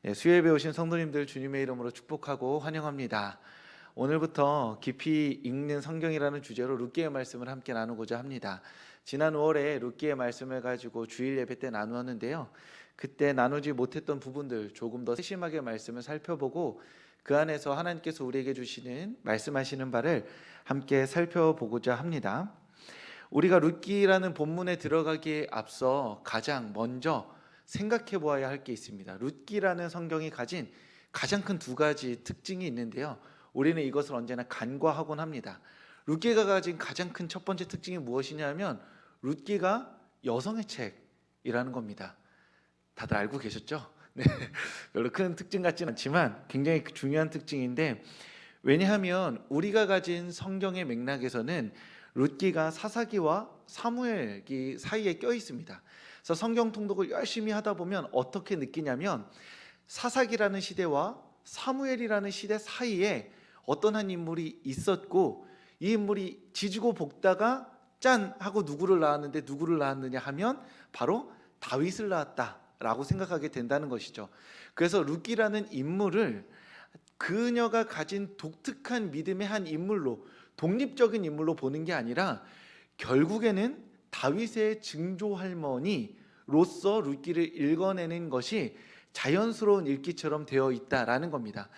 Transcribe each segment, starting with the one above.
수요예배 오신 성도님들 주님의 이름으로 축복하고 환영합니다. 오늘부터 깊이 읽는 성경이라는 주제로 룻기의 말씀을 함께 나누고자 합니다. 지난 5월에 룻기의 말씀을 가지고 주일 예배 때 나누었는데요. 그때 나누지 못했던 부분들 조금 더 세심하게 말씀을 살펴보고 그 안에서 하나님께서 우리에게 주시는 말씀하시는 바를 함께 살펴보고자 합니다. 우리가 룻기라는 본문에 들어가기에 앞서 가장 먼저 생각해 보아야 할 게 있습니다. 룻기라는 성경이 가진 가장 큰 두 가지 특징이 있는데요. 우리는 이것을 언제나 간과하곤 합니다. 룻기가 가진 가장 큰 첫 번째 특징이 무엇이냐면 룻기가 여성의 책이라는 겁니다. 다들 알고 계셨죠? 네, 별로 큰 특징 같지는 않지만 굉장히 중요한 특징인데, 왜냐하면 우리가 가진 성경의 맥락에서는 룻기가 사사기와 사무엘기 사이에 껴 있습니다. 그래서 성경 통독을 열심히 하다 보면 어떻게 느끼냐면 사사기라는 시대와 사무엘이라는 시대 사이에 어떤 한 인물이 있었고, 이 인물이 지지고 볶다가 짠 하고 누구를 낳았는데 누구를 낳았느냐 하면 바로 다윗을 낳았다라고 생각하게 된다는 것이죠. 그래서 룻기라는 인물을 그녀가 가진 독특한 믿음의 한 인물로, 독립적인 인물로 보는 게 아니라 결국에는 다윗의 증조할머니로서 룻기를 읽어내는 것이 자연스러운 읽기처럼 되어 있다라는 겁니다.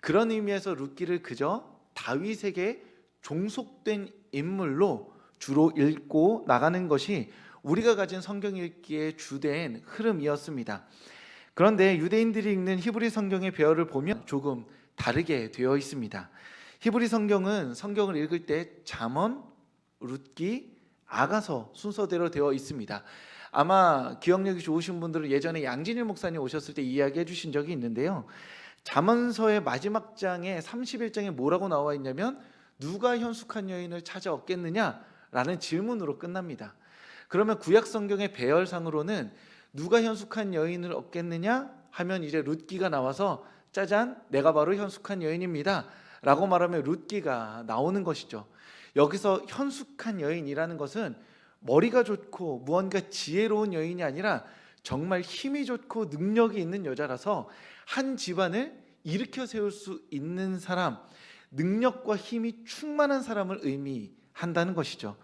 그런 의미에서 룻기를 그저 다윗에게 종속된 인물로 주로 읽고 나가는 것이 우리가 가진 성경 읽기의 주된 흐름이었습니다. 그런데 유대인들이 읽는 히브리 성경의 배열을 보면 조금 다르게 되어 있습니다. 히브리 성경은 성경을 읽을 때 잠언, 룻기, 아가서 순서대로 되어 있습니다. 아마 기억력이 좋으신 분들은 예전에 양진일 목사님 오셨을 때 이야기해 주신 적이 있는데요. 잠언서의 마지막 장에 31장에 뭐라고 나와 있냐면 누가 현숙한 여인을 찾아 얻겠느냐라는 질문으로 끝납니다. 그러면 구약 성경의 배열상으로는 누가 현숙한 여인을 얻겠느냐 하면 이제 룻기가 나와서 짜잔, 내가 바로 현숙한 여인입니다 라고 말하면 룻기가 나오는 것이죠. 여기서 현숙한 여인이라는 것은 머리가 좋고 무언가 지혜로운 여인이 아니라 정말 힘이 좋고 능력이 있는 여자라서 한 집안을 일으켜 세울 수 있는 사람, 능력과 힘이 충만한 사람을 의미한다는 것이죠.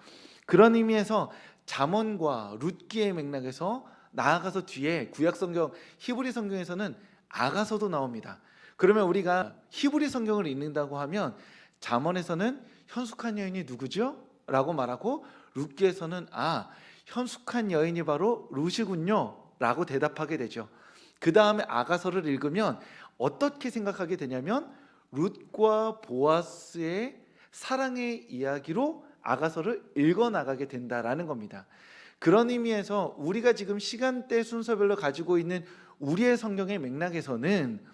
그런 의미에서 잠언과 룻기의 맥락에서 나아가서 뒤에 구약 성경 히브리 성경에서는 아가서도 나옵니다. 그러면 우리가 히브리 성경을 읽는다고 하면 잠언에서는 현숙한 여인이 누구죠? 라고 말하고 룻기에서는 현숙한 여인이 바로 룻이군요 라고 대답하게 되죠. 그 다음에 아가서를 읽으면 어떻게 생각하게 되냐면 룻과 보아스의 사랑의 이야기로 아가서를 읽어나가게 된다라는 겁니다. 그런 의미에서 우리가 지금 시간대 순서별로 가지고 있는 우리의 성경의 맥락에서는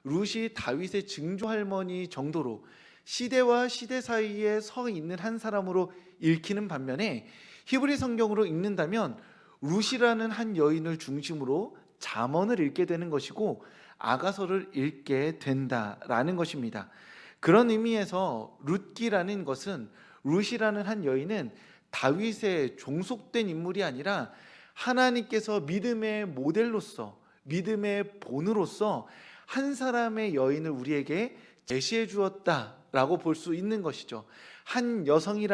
룻이 다윗의 증조할머니 정도로 시대와 시대 사이에 서 있는 한 사람으로 읽히는 반면에 히브리 성경으로 읽는다면 룻이라는 한 여인을 중심으로 잠언을 읽게 되는 것이고 아가서를 읽게 된다라는 것입니다. 그런 의미에서 룻기라는 것은, 룻이라는 한 여인은 다윗의 종속된 인물이 아니라 하나님께서 믿음의 모델로서, 믿음의 본으로서 한 사람의 여인을 우리에게 제시해 주었다라고 볼 수 있는 것이죠. 한 여성이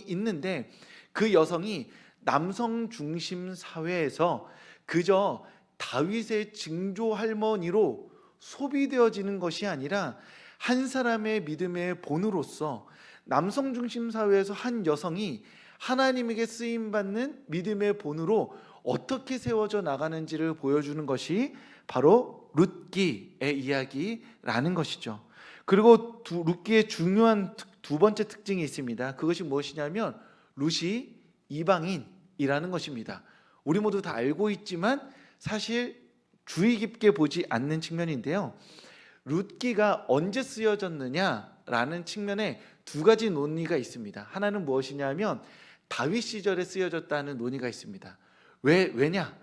있는데 그 여성이 남성 중심 사회에서 그저 다윗의 증조할머니로 소비되어지는 것이 아니라 한 사람의 믿음의 본으로서 남성 중심 사회에서 한 여성이 하나님에게 쓰임받는 믿음의 본으로 어떻게 세워져 나가는지를 보여주는 것이 바로 룻기의 이야기라는 것이죠. 그리고 룻기의 중요한 두 번째 특징이 있습니다. 그것이 무엇이냐면 룻이 이방인이라는 것입니다. 우리 모두 다 알고 있지만 사실 주의 깊게 보지 않는 측면인데요. 룻기가 언제 쓰여졌느냐라는 측면에 두 가지 논의가 있습니다. 하나는 무엇이냐면 다윗 시절에 쓰여졌다는 논의가 있습니다. 왜냐?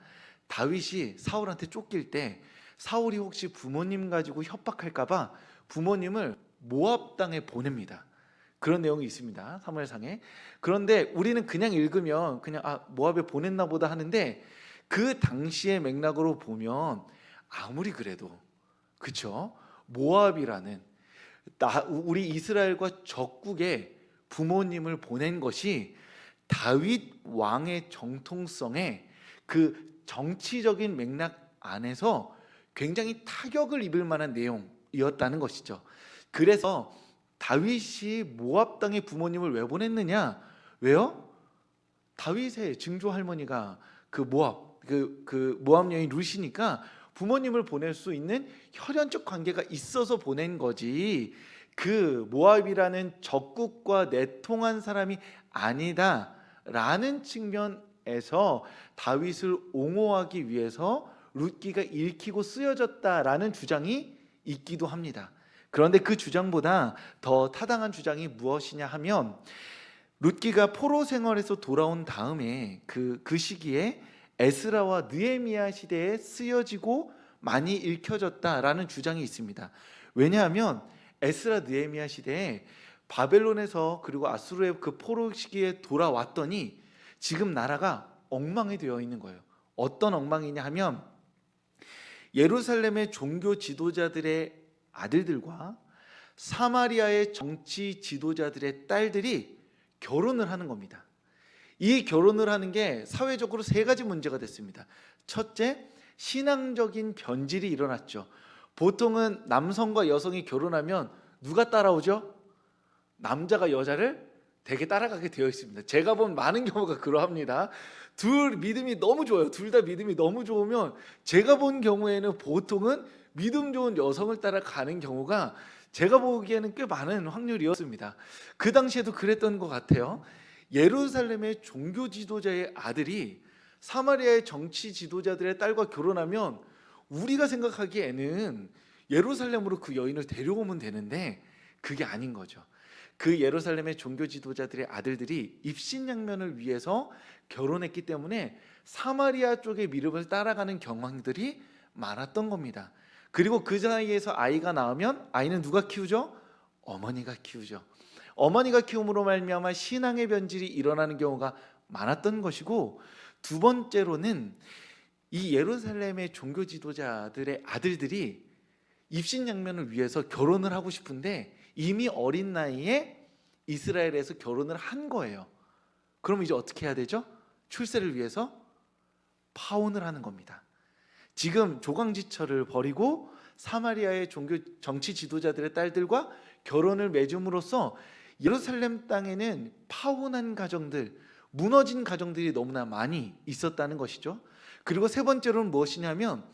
다윗이 사울한테 쫓길 때 사울이 혹시 부모님 가지고 협박할까 봐 부모님을 모압 땅에 보냅니다. 그런 내용이 있습니다. 사무엘상에. 그런데 우리는 그냥 읽으면 그냥 모압에 보냈나 보다 하는데 그 당시의 맥락으로 보면 아무리 그래도 그쵸? 모압이라는 우리 이스라엘과 적국에 부모님을 보낸 것이 다윗 왕의 정통성에 그 정치적인 맥락 안에서 굉장히 타격을 입을 만한 내용이었다는 것이죠. 그래서 다윗이 모압 땅의 부모님을 왜 보냈느냐? 왜요? 다윗의 증조 할머니가 그 모압 그 모압 여인 룻이니까 부모님을 보낼 수 있는 혈연적 관계가 있어서 보낸 거지. 그 모압이라는 적국과 내통한 사람이 아니다라는 측면에서 다윗을 옹호하기 위해서 룻기가 읽히고 쓰여졌다라는 주장이 있기도 합니다. 그런데 그 주장보다 더 타당한 주장이 무엇이냐 하면 룻기가 포로 생활에서 돌아온 다음에 그 시기에 에스라와 느헤미야 시대에 쓰여지고 많이 읽혀졌다라는 주장이 있습니다. 왜냐하면 에스라 느헤미야 시대에 바벨론에서 그리고 아수르의 그 포로 시기에 돌아왔더니 지금 나라가 엉망이 되어 있는 거예요. 어떤 엉망이냐 하면 예루살렘의 종교 지도자들의 아들들과 사마리아의 정치 지도자들의 딸들이 결혼을 하는 겁니다. 이 결혼을 하는 게 사회적으로 세 가지 문제가 됐습니다. 첫째, 신앙적인 변질이 일어났죠. 보통은 남성과 여성이 결혼하면 누가 따라오죠? 남자가 여자를 되게 따라가게 되어 있습니다. 제가 본 많은 경우가 그러합니다. 둘 믿음이 너무 좋아요. 둘 다 믿음이 너무 좋으면 제가 본 경우에는 보통은 믿음 좋은 여성을 따라가는 경우가 제가 보기에는 꽤 많은 확률이었습니다. 그 당시에도 그랬던 것 같아요. 예루살렘의 종교 지도자의 아들이 사마리아의 정치 지도자들의 딸과 결혼하면 우리가 생각하기에는 예루살렘으로 그 여인을 데려오면 되는데 그게 아닌 거죠. 그 예루살렘의 종교 지도자들의 아들들이 입신양면을 위해서 결혼했기 때문에 사마리아 쪽의 미륵을 따라가는 경황들이 많았던 겁니다. 그리고 그 사이에서 아이가 나오면 아이는 누가 키우죠? 어머니가 키우죠. 어머니가 키움으로 말미암아 신앙의 변질이 일어나는 경우가 많았던 것이고, 두 번째로는 이 예루살렘의 종교 지도자들의 아들들이 입신양면을 위해서 결혼을 하고 싶은데 이미 어린 나이에 이스라엘에서 결혼을 한 거예요. 그럼 이제 어떻게 해야 되죠? 출세를 위해서 파혼을 하는 겁니다. 지금 조강지처를 벌이고 사마리아의 종교 정치 지도자들의 딸들과 결혼을 맺음으로써 예루살렘 땅에는 파혼한 가정들, 무너진 가정들이 너무나 많이 있었다는 것이죠. 그리고 세 번째로는 무엇이냐면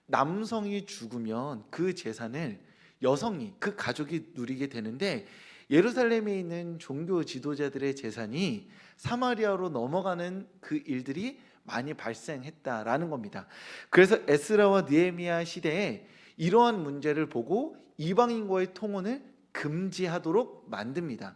남성이 죽으면 그 재산을 여성이, 그 가족이 누리게 되는데 예루살렘에 있는 종교 지도자들의 재산이 사마리아로 넘어가는 그 일들이 많이 발생했다라는 겁니다. 그래서 에스라와 느헤미야 시대에 이러한 문제를 보고 이방인과의 통혼을 금지하도록 만듭니다.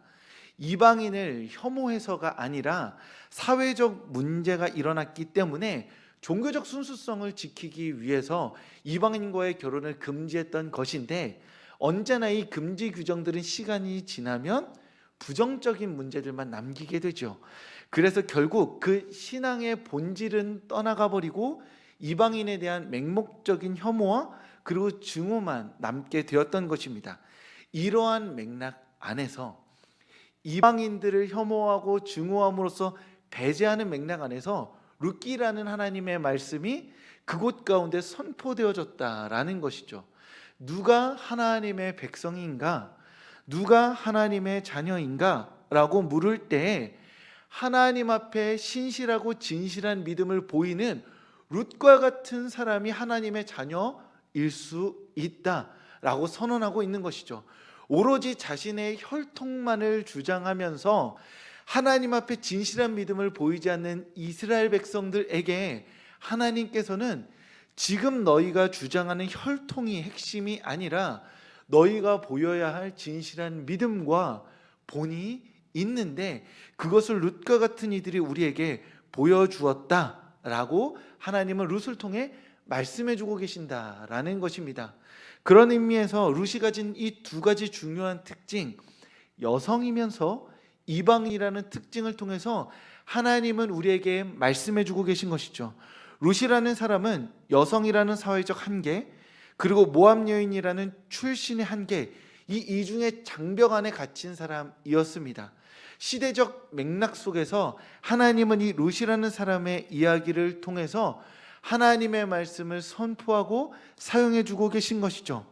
이방인을 혐오해서가 아니라 사회적 문제가 일어났기 때문에 종교적 순수성을 지키기 위해서 이방인과의 결혼을 금지했던 것인데, 언제나 이 금지 규정들은 시간이 지나면 부정적인 문제들만 남기게 되죠. 그래서 결국 그 신앙의 본질은 떠나가 버리고 이방인에 대한 맹목적인 혐오와 그리고 증오만 남게 되었던 것입니다. 이러한 맥락 안에서 이방인들을 혐오하고 증오함으로써 배제하는 맥락 안에서 룻기라는 하나님의 말씀이 그곳 가운데 선포되어졌다라는 것이죠. 누가 하나님의 백성인가? 누가 하나님의 자녀인가? 라고 물을 때 하나님 앞에 신실하고 진실한 믿음을 보이는 룻과 같은 사람이 하나님의 자녀일 수 있다라고 선언하고 있는 것이죠. 오로지 자신의 혈통만을 주장하면서 하나님 앞에 진실한 믿음을 보이지 않는 이스라엘 백성들에게 하나님께서는 지금 너희가 주장하는 혈통이 핵심이 아니라 너희가 보여야 할 진실한 믿음과 본이 있는데 그것을 룻과 같은 이들이 우리에게 보여주었다라고 하나님은 룻을 통해 말씀해주고 계신다라는 것입니다. 그런 의미에서 룻이 가진 이 두 가지 중요한 특징, 여성이면서 이방인이라는 특징을 통해서 하나님은 우리에게 말씀해주고 계신 것이죠. 룻이라는 사람은 여성이라는 사회적 한계, 그리고 모압 여인이라는 출신의 한계, 이 중에 장벽 안에 갇힌 사람이었습니다. 시대적 맥락 속에서 하나님은 이 룻이라는 사람의 이야기를 통해서 하나님의 말씀을 선포하고 사용해 주고 계신 것이죠.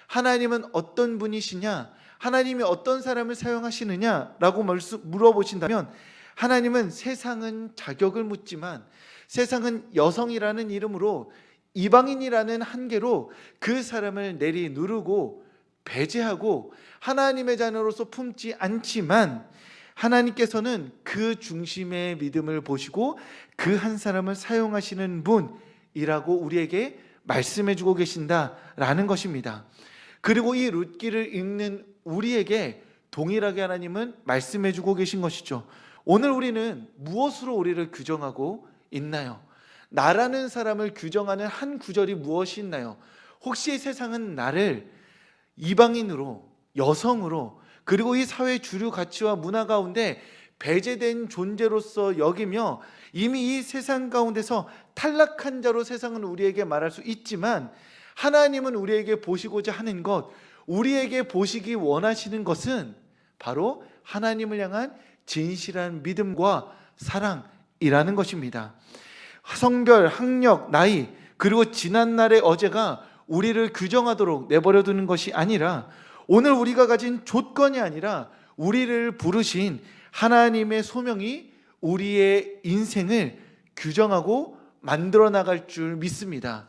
하나님은 어떤 분이시냐, 하나님이 어떤 사람을 사용하시느냐라고 물어보신다면, 하나님은 세상은 자격을 묻지만 세상은 여성이라는 이름으로, 이방인이라는 한계로 그 사람을 내리누르고 배제하고 하나님의 자녀로서 품지 않지만, 하나님께서는 그 중심의 믿음을 보시고 그 한 사람을 사용하시는 분이라고 우리에게 말씀해 주고 계신다라는 것입니다. 그리고 이 룻기를 읽는 우리에게 동일하게 하나님은 말씀해 주고 계신 것이죠. 오늘 우리는 무엇으로 우리를 규정하고 있나요? 나라는 사람을 규정하는 한 구절이 무엇이 있나요? 혹시 세상은 나를 이방인으로, 여성으로, 그리고 이 사회 주류 가치와 문화 가운데 배제된 존재로서 여기며 이미 이 세상 가운데서 탈락한 자로 세상은 우리에게 말할 수 있지만, 하나님은 우리에게 보시고자 하는 것, 우리에게 보시기 원하시는 것은 바로 하나님을 향한 진실한 믿음과 사랑이라는 것입니다. 성별, 학력, 나이, 그리고 지난날의 어제가 우리를 규정하도록 내버려 두는 것이 아니라, 오늘 우리가 가진 조건이 아니라 우리를 부르신 하나님의 소명이 우리의 인생을 규정하고 만들어 나갈 줄 믿습니다.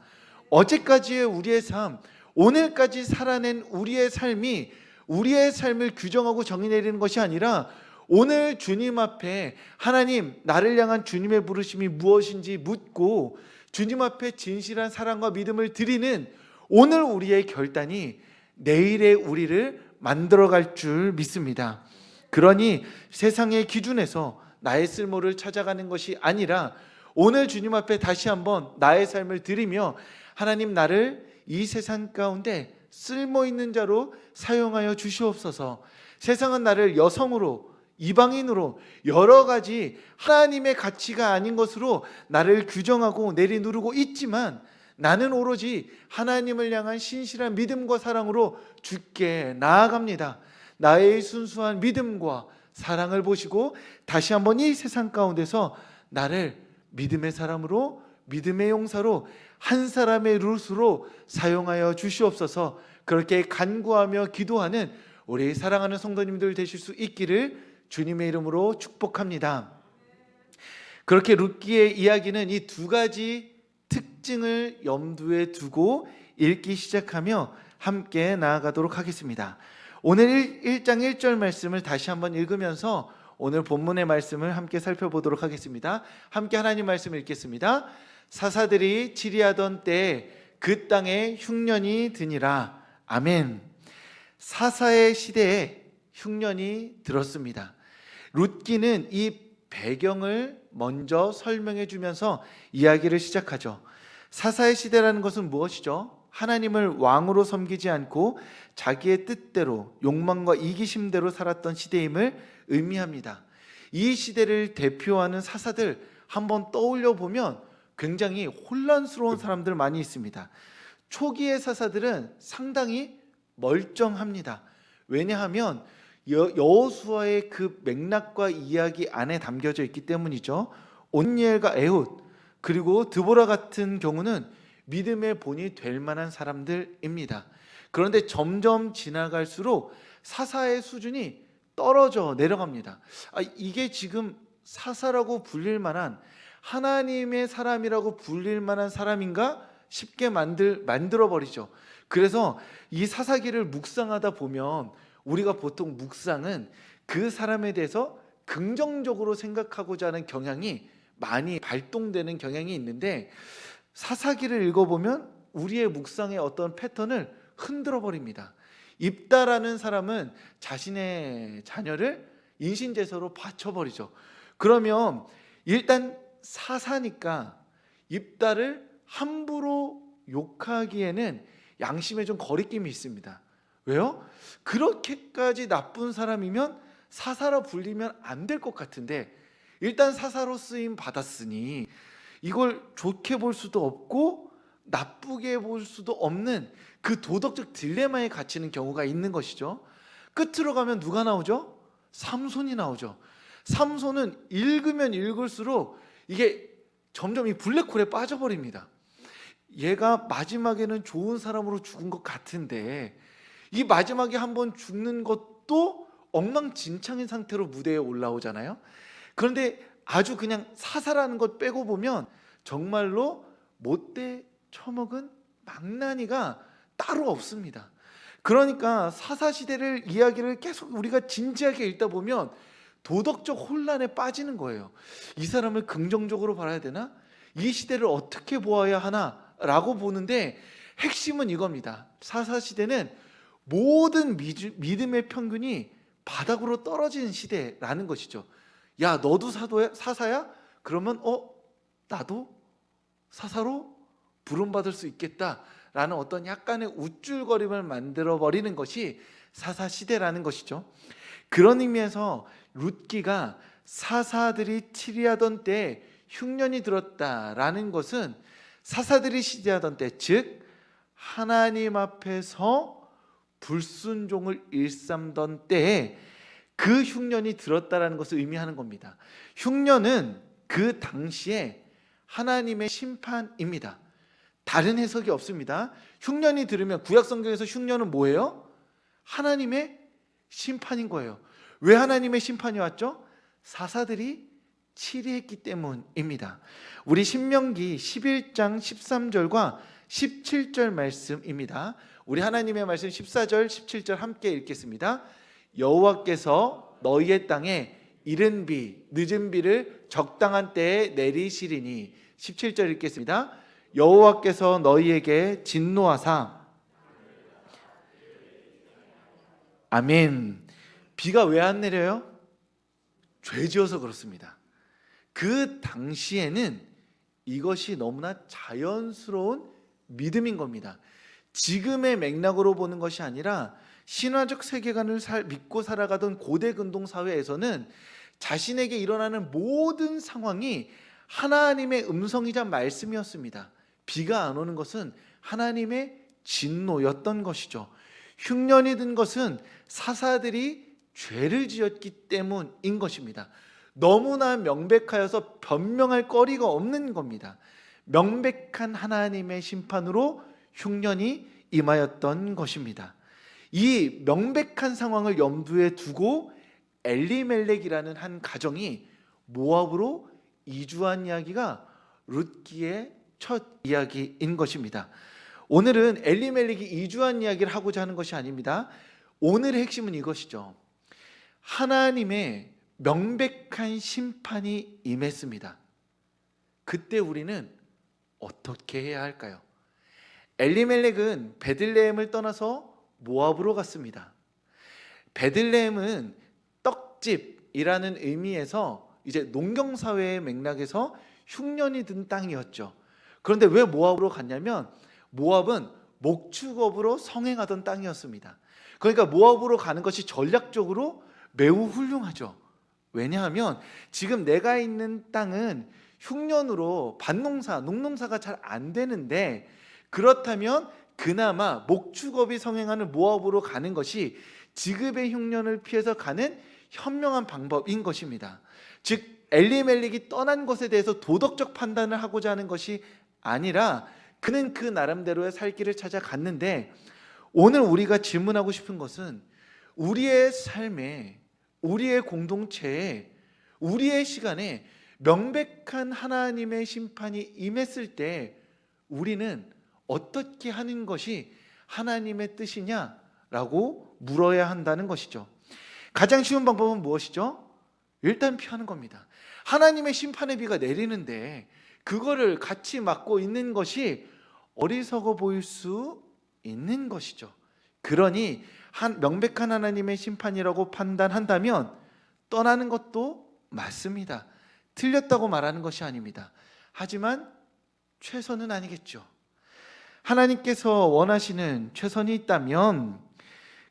어제까지의 우리의 삶, 오늘까지 살아낸 우리의 삶이 우리의 삶을 규정하고 정의 내리는 것이 아니라, 오늘 주님 앞에 하나님, 나를 향한 주님의 부르심이 무엇인지 묻고 주님 앞에 진실한 사랑과 믿음을 드리는 오늘 우리의 결단이 내일의 우리를 만들어갈 줄 믿습니다. 그러니 세상의 기준에서 나의 쓸모를 찾아가는 것이 아니라, 오늘 주님 앞에 다시 한번 나의 삶을 드리며, 하나님, 나를 이 세상 가운데 쓸모있는 자로 사용하여 주시옵소서. 세상은 나를 여성으로, 이방인으로, 여러 가지 하나님의 가치가 아닌 것으로 나를 규정하고 내리누르고 있지만, 나는 오로지 하나님을 향한 신실한 믿음과 사랑으로 주께 나아갑니다. 나의 순수한 믿음과 사랑을 보시고 다시 한번 이 세상 가운데서 나를 믿음의 사람으로, 믿음의 용사로, 한 사람의 룻으로 사용하여 주시옵소서. 그렇게 간구하며 기도하는 우리 사랑하는 성도님들 되실 수 있기를 주님의 이름으로 축복합니다. 그렇게 룻기의 이야기는 이 두 가지 특징을 염두에 두고 읽기 시작하며 함께 나아가도록 하겠습니다. 오늘 1장 1절 말씀을 다시 한번 읽으면서 오늘 본문의 말씀을 함께 살펴보도록 하겠습니다. 함께 하나님 말씀 읽겠습니다. 사사들이 치리하던 때에 그 땅에 흉년이 드니라. 아멘. 사사의 시대에 흉년이 들었습니다. 룻기는 이 배경을 먼저 설명해 주면서 이야기를 시작하죠. 사사의 시대라는 것은 무엇이죠? 하나님을 왕으로 섬기지 않고 자기의 뜻대로, 욕망과 이기심대로 살았던 시대임을 의미합니다. 이 시대를 대표하는 사사들 한번 떠올려 보면 굉장히 혼란스러운 사람들 많이 있습니다. 초기의 사사들은 상당히 멀쩡합니다. 왜냐하면 여호수아의 그 맥락과 이야기 안에 담겨져 있기 때문이죠. 온니엘과 에훗, 그리고 드보라 같은 경우는 믿음의 본이 될 만한 사람들입니다. 그런데 점점 지나갈수록 사사의 수준이 떨어져 내려갑니다. 이게 지금 사사라고 불릴 만한, 하나님의 사람이라고 불릴 만한 사람인가 싶게 만들어 버리죠. 그래서 이 사사기를 묵상하다 보면 우리가 보통 묵상은 그 사람에 대해서 긍정적으로 생각하고자 하는 경향이 많이 발동되는 경향이 있는데, 사사기를 읽어보면 우리의 묵상의 어떤 패턴을 흔들어 버립니다. 입다라는 사람은 자신의 자녀를 인신제사로 바쳐버리죠. 그러면 일단 사사니까 입다를 함부로 욕하기에는 양심에 좀 거리낌이 있습니다. 왜요? 그렇게까지 나쁜 사람이면 사사로 불리면 안 될 것 같은데, 일단 사사로 쓰임 받았으니 이걸 좋게 볼 수도 없고 나쁘게 볼 수도 없는 그 도덕적 딜레마에 갇히는 경우가 있는 것이죠. 끝으로 가면 누가 나오죠? 삼손이 나오죠. 삼손은 읽으면 읽을수록 이게 점점 이 블랙홀에 빠져버립니다. 얘가 마지막에는 좋은 사람으로 죽은 것 같은데 이 마지막에 한번 죽는 것도 엉망진창인 상태로 무대에 올라오잖아요. 그런데 아주 그냥 사사라는 것 빼고 보면 정말로 못돼 처먹은 망나니가 따로 없습니다. 그러니까 사사시대를 이야기를 계속 우리가 진지하게 읽다 보면 도덕적 혼란에 빠지는 거예요. 이 사람을 긍정적으로 바라야 되나? 이 시대를 어떻게 보아야 하나? 라고 보는데 핵심은 이겁니다. 사사시대는 모든 믿음의 평균이 바닥으로 떨어지는 시대라는 것이죠. 야, 너도 사사야? 그러면 나도 사사로 부름받을 수 있겠다라는 어떤 약간의 우쭐거림을 만들어버리는 것이 사사시대라는 것이죠. 그런 의미에서 룻기가 사사들이 치리하던 때에 흉년이 들었다라는 것은 사사들이 시대하던 때, 즉 하나님 앞에서 불순종을 일삼던 때에 그 흉년이 들었다라는 것을 의미하는 겁니다. 흉년은 그 당시에 하나님의 심판입니다. 다른 해석이 없습니다. 흉년이 들으면 구약 성경에서 흉년은 뭐예요? 하나님의 심판인 거예요. 왜 하나님의 심판이 왔죠? 사사들이 치리했기 때문입니다. 우리 신명기 11장 13절과 17절 말씀입니다. 우리 하나님의 말씀 14절 17절 함께 읽겠습니다. 여호와께서 너희의 땅에 이른 비 늦은 비를 적당한 때에 내리시리니. 17절 읽겠습니다. 여호와께서 너희에게 진노하사. 아멘. 비가 왜 안 내려요? 죄 지어서 그렇습니다. 그 당시에는 이것이 너무나 자연스러운 믿음인 겁니다. 지금의 맥락으로 보는 것이 아니라 신화적 세계관을 믿고 살아가던 고대 근동 사회에서는 자신에게 일어나는 모든 상황이 하나님의 음성이자 말씀이었습니다. 비가 안 오는 것은 하나님의 진노였던 것이죠. 흉년이 든 것은 사사들이 죄를 지었기 때문인 것입니다. 너무나 명백하여서 변명할 거리가 없는 겁니다. 명백한 하나님의 심판으로 흉년이 임하였던 것입니다. 이 명백한 상황을 염두에 두고 엘리멜렉이라는 한 가정이 모압으로 이주한 이야기가 룻기의 첫 이야기인 것입니다. 오늘은 엘리멜렉이 이주한 이야기를 하고자 하는 것이 아닙니다. 오늘의 핵심은 이것이죠. 하나님의 명백한 심판이 임했습니다. 그때 우리는 어떻게 해야 할까요? 엘리멜렉은 베들레헴을 떠나서 모압으로 갔습니다. 베들레헴은 떡집이라는 의미에서 이제 농경사회의 맥락에서 흉년이 든 땅이었죠. 그런데 왜 모압으로 갔냐면 모압은 목축업으로 성행하던 땅이었습니다. 그러니까 모압으로 가는 것이 전략적으로 매우 훌륭하죠. 왜냐하면 지금 내가 있는 땅은 흉년으로 밭농사, 농농사가 잘 안 되는데, 그렇다면 그나마 목축업이 성행하는 모압으로 가는 것이 지급의 흉년을 피해서 가는 현명한 방법인 것입니다. 즉 엘리멜렉이 떠난 것에 대해서 도덕적 판단을 하고자 하는 것이 아니라 그는 그 나름대로의 살 길을 찾아갔는데, 오늘 우리가 질문하고 싶은 것은 우리의 삶에, 우리의 공동체에, 우리의 시간에 명백한 하나님의 심판이 임했을 때 우리는 어떻게 하는 것이 하나님의 뜻이냐라고 물어야 한다는 것이죠. 가장 쉬운 방법은 무엇이죠? 일단 피하는 겁니다. 하나님의 심판의 비가 내리는데 그거를 같이 맞고 있는 것이 어리석어 보일 수 있는 것이죠. 그러니 명백한 하나님의 심판이라고 판단한다면 떠나는 것도 맞습니다. 틀렸다고 말하는 것이 아닙니다. 하지만 최선은 아니겠죠. 하나님께서 원하시는 최선이 있다면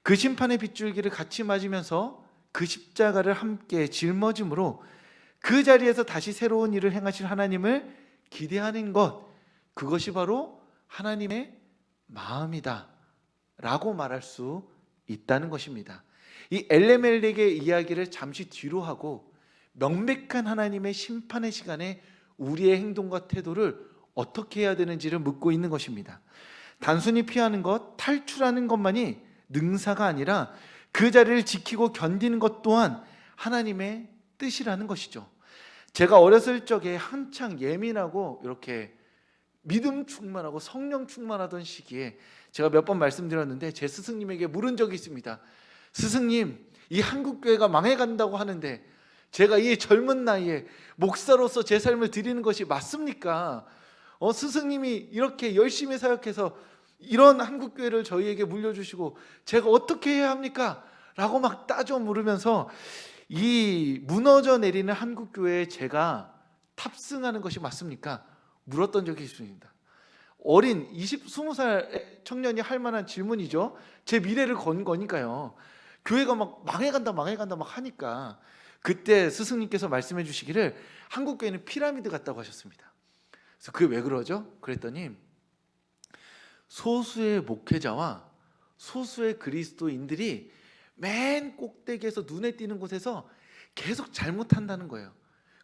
그 심판의 빗줄기를 같이 맞으면서 그 십자가를 함께 짊어짐으로 그 자리에서 다시 새로운 일을 행하실 하나님을 기대하는 것, 그것이 바로 하나님의 마음이다 라고 말할 수 있다는 것입니다. 이 엘레멜렉의 이야기를 잠시 뒤로 하고 명백한 하나님의 심판의 시간에 우리의 행동과 태도를 어떻게 해야 되는지를 묻고 있는 것입니다. 단순히 피하는 것, 탈출하는 것만이 능사가 아니라 그 자리를 지키고 견디는 것 또한 하나님의 뜻이라는 것이죠. 제가 어렸을 적에 한창 예민하고 이렇게 믿음 충만하고 성령 충만하던 시기에 제가 몇 번 말씀드렸는데 제 스승님에게 물은 적이 있습니다. 스승님, 이 한국교회가 망해간다고 하는데 제가 이 젊은 나이에 목사로서 제 삶을 드리는 것이 맞습니까? 스승님이 이렇게 열심히 사역해서 이런 한국교회를 저희에게 물려주시고 제가 어떻게 해야 합니까? 라고 막 따져 물으면서 이 무너져 내리는 한국교회에 제가 탑승하는 것이 맞습니까? 물었던 적이 있습니다. 어린 20살 청년이 할 만한 질문이죠. 제 미래를 건 거니까요. 교회가 막 망해간다 막 하니까 그때 스승님께서 말씀해 주시기를 한국교회는 피라미드 같다고 하셨습니다. 그래서 그게 왜 그러죠? 그랬더니 소수의 목회자와 소수의 그리스도인들이 맨 꼭대기에서 눈에 띄는 곳에서 계속 잘못한다는 거예요.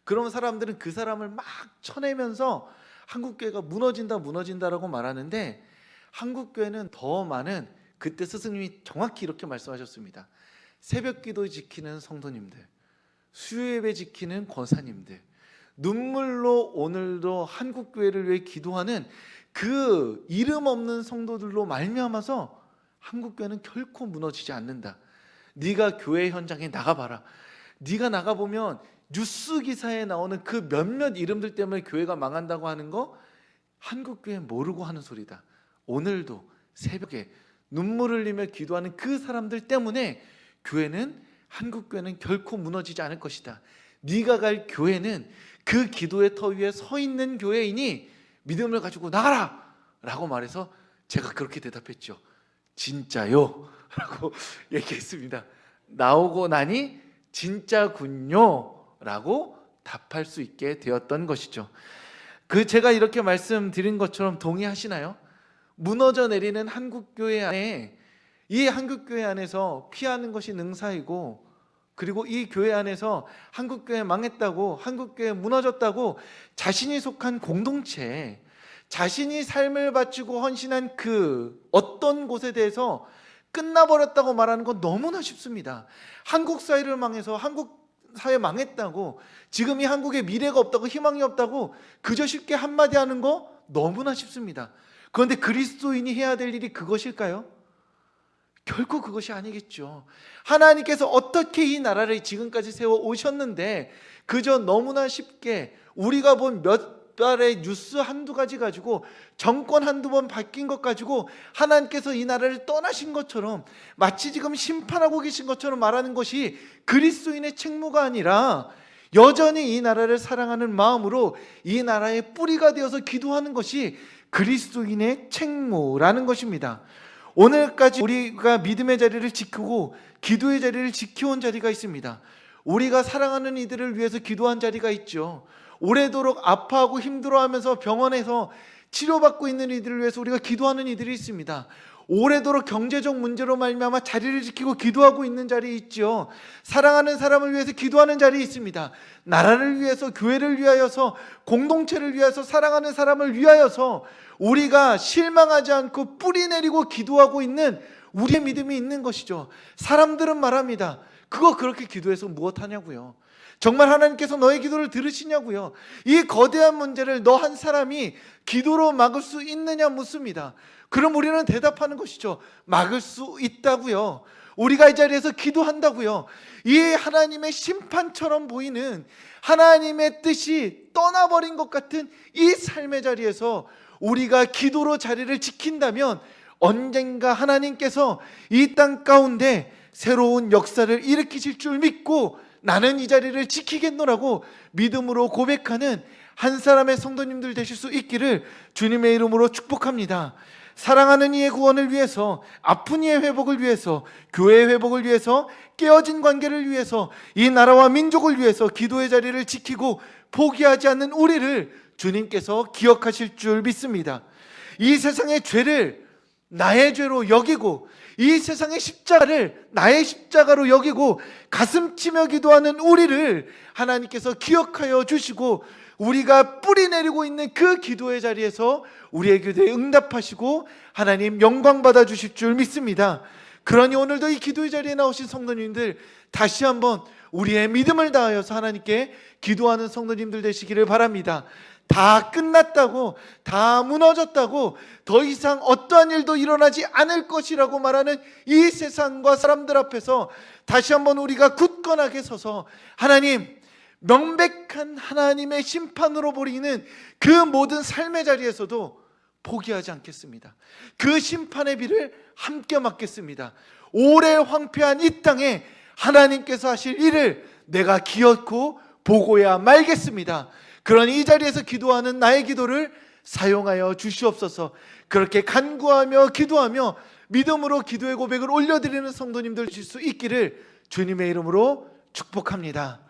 그러면 사람들은 그 사람을 막 쳐내면서 한국교회가 무너진다라고 말하는데 한국교회는 더 많은, 그때 스승님이 정확히 이렇게 말씀하셨습니다. 새벽기도 지키는 성도님들, 수요예배 지키는 권사님들, 눈물로 오늘도 한국교회를 위해 기도하는 그 이름 없는 성도들로 말미암아서 한국교회는 결코 무너지지 않는다. 네가 교회 현장에 나가봐라. 네가 나가보면 뉴스 기사에 나오는 그 몇몇 이름들 때문에 교회가 망한다고 하는 거 한국교회 모르고 하는 소리다. 오늘도 새벽에 눈물 흘리며 기도하는 그 사람들 때문에 교회는, 한국교회는 결코 무너지지 않을 것이다. 네가 갈 교회는 그 기도의 터 위에 서 있는 교회이니 믿음을 가지고 나가라 라고 말해서 제가 그렇게 대답했죠. 진짜요? 라고 얘기했습니다. 나오고 나니 진짜군요 라고 답할 수 있게 되었던 것이죠. 제가 이렇게 말씀드린 것처럼 동의하시나요? 무너져 내리는 한국교회 안에, 이 한국교회 안에서 피하는 것이 능사이고, 그리고 이 교회 안에서 한국교회 망했다고, 한국교회 무너졌다고 자신이 속한 공동체, 자신이 삶을 바치고 헌신한 그 어떤 곳에 대해서 끝나버렸다고 말하는 건 너무나 쉽습니다. 한국 사회를 망해서 한국 사회 망했다고, 지금 이 한국에 미래가 없다고, 희망이 없다고 그저 쉽게 한마디 하는 거 너무나 쉽습니다. 그런데 그리스도인이 해야 될 일이 그것일까요? 결코 그것이 아니겠죠. 하나님께서 어떻게 이 나라를 지금까지 세워 오셨는데 그저 너무나 쉽게 우리가 본 몇 달의 뉴스 한두 가지 가지고, 정권 한두 번 바뀐 것 가지고 하나님께서 이 나라를 떠나신 것처럼, 마치 지금 심판하고 계신 것처럼 말하는 것이 그리스도인의 책무가 아니라 여전히 이 나라를 사랑하는 마음으로 이 나라의 뿌리가 되어서 기도하는 것이 그리스도인의 책무라는 것입니다. 오늘까지 우리가 믿음의 자리를 지키고 기도의 자리를 지켜온 자리가 있습니다. 우리가 사랑하는 이들을 위해서 기도한 자리가 있죠. 오래도록 아파하고 힘들어하면서 병원에서 치료받고 있는 이들을 위해서 우리가 기도하는 이들이 있습니다. 오래도록 경제적 문제로 말미암아 자리를 지키고 기도하고 있는 자리 있죠. 사랑하는 사람을 위해서 기도하는 자리 있습니다. 나라를 위해서, 교회를 위하여서, 공동체를 위해서, 사랑하는 사람을 위하여서 우리가 실망하지 않고 뿌리 내리고 기도하고 있는 우리의 믿음이 있는 것이죠. 사람들은 말합니다. 그거 그렇게 기도해서 무엇하냐고요. 정말 하나님께서 너의 기도를 들으시냐고요. 이 거대한 문제를 너 한 사람이 기도로 막을 수 있느냐 묻습니다. 그럼 우리는 대답하는 것이죠. 막을 수 있다고요. 우리가 이 자리에서 기도한다고요. 이 하나님의 심판처럼 보이는, 하나님의 뜻이 떠나버린 것 같은 이 삶의 자리에서 우리가 기도로 자리를 지킨다면 언젠가 하나님께서 이 땅 가운데 새로운 역사를 일으키실 줄 믿고 나는 이 자리를 지키겠노라고 믿음으로 고백하는 한 사람의 성도님들 되실 수 있기를 주님의 이름으로 축복합니다. 사랑하는 이의 구원을 위해서, 아픈 이의 회복을 위해서, 교회의 회복을 위해서, 깨어진 관계를 위해서, 이 나라와 민족을 위해서 기도의 자리를 지키고 포기하지 않는 우리를 주님께서 기억하실 줄 믿습니다. 이 세상의 죄를 나의 죄로 여기고, 이 세상의 십자가를 나의 십자가로 여기고 가슴 치며 기도하는 우리를 하나님께서 기억하여 주시고, 우리가 뿌리 내리고 있는 그 기도의 자리에서 우리의 기도에 응답하시고 하나님 영광 받아 주실 줄 믿습니다. 그러니 오늘도 이 기도의 자리에 나오신 성도님들, 다시 한번 우리의 믿음을 다하여서 하나님께 기도하는 성도님들 되시기를 바랍니다. 다 끝났다고, 다 무너졌다고, 더 이상 어떠한 일도 일어나지 않을 것이라고 말하는 이 세상과 사람들 앞에서 다시 한번 우리가 굳건하게 서서 하나님, 명백한 하나님의 심판으로 보이는 그 모든 삶의 자리에서도 포기하지 않겠습니다. 그 심판의 비를 함께 맞겠습니다. 오래 황폐한 이 땅에 하나님께서 하실 일을 내가 기어코 보고야 말겠습니다. 그러니 이 자리에서 기도하는 나의 기도를 사용하여 주시옵소서. 그렇게 간구하며 기도하며 믿음으로 기도의 고백을 올려드리는 성도님들 될 수 있기를 주님의 이름으로 축복합니다.